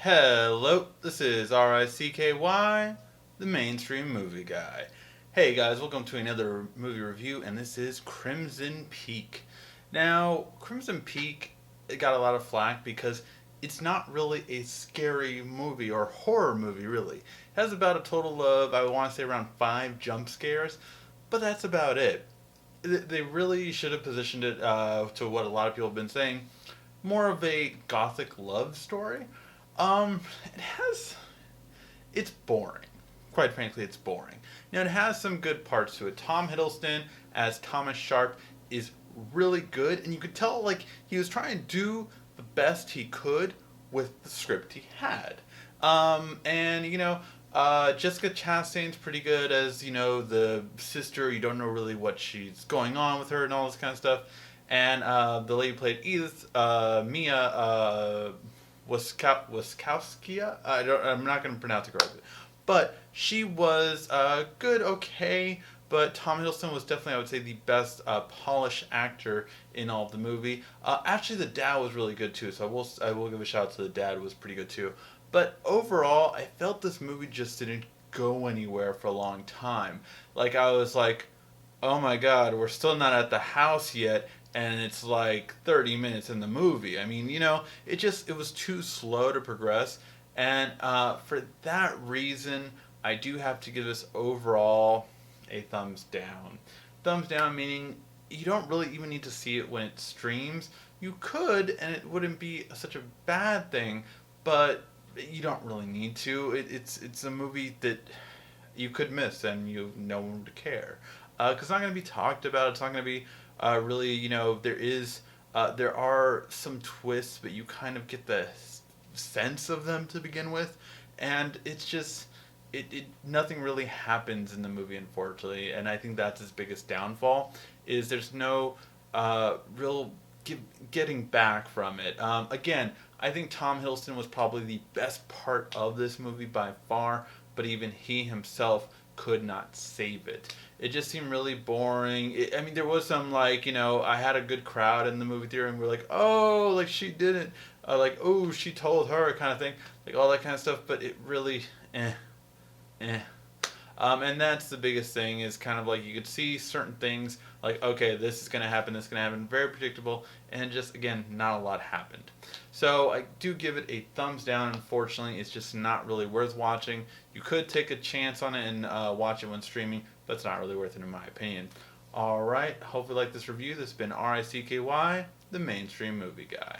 Hello, this is RICKY, the mainstream movie guy. Hey guys, welcome to another movie review, and this is Crimson Peak. Now, Crimson Peak it got a lot of flack because it's not really a scary movie or horror movie, really. It has about a total of, I want to say, around 5 jump scares, but that's about it. They really should have positioned it to what a lot of people have been saying more of a gothic love story. It has. It's boring. Quite frankly, it's boring. Now, it has some good parts to it. Tom Hiddleston as Thomas Sharp is really good, and you could tell, like, he was trying to do the best he could with the script he had. Jessica Chastain's pretty good as, the sister. You don't know really what she's going on with her and all this kind of stuff. And the lady played Edith, Mia Waskowska. I'm not going to pronounce it correctly, but she was good, okay. But Tom Hiddleston was definitely, I would say, the best polished actor in all of the movie. Actually, the dad was really good too, so I will give a shout out to the dad. It was pretty good too. But overall, I felt this movie just didn't go anywhere for a long time. Like I was like, oh my god, we're still not at the house yet, and it's like 30 minutes in the movie. I mean, it was too slow to progress, and for that reason, I do have to give this overall a thumbs down. Thumbs down meaning you don't really even need to see it when it streams. You could, and it wouldn't be such a bad thing, but you don't really need to. It's a movie that you could miss and you no one would care because it's not going to be talked about. It's not going to be really, there are some twists, but you kind of get the sense of them to begin with, and it's just it nothing really happens in the movie, unfortunately, and I think that's his biggest downfall is there's no real getting back from it. Again, I think Tom Hiddleston was probably the best part of this movie by far, but even he himself could not save it. It just seemed really boring. I mean, there was some like I had a good crowd in the movie theater, and we're like, oh, like she didn't, like oh she told her kind of thing, like all that kind of stuff. But it really, eh. And that's the biggest thing is kind of like you could see certain things like okay this is gonna happen, this is gonna happen, very predictable, and just again not a lot happened. So I do give it a thumbs down. Unfortunately, it's just not really worth watching. You could take a chance on it and watch it when streaming, but it's not really worth it in my opinion. All right, hopefully you like this review. This has been RICKY, the mainstream movie guy.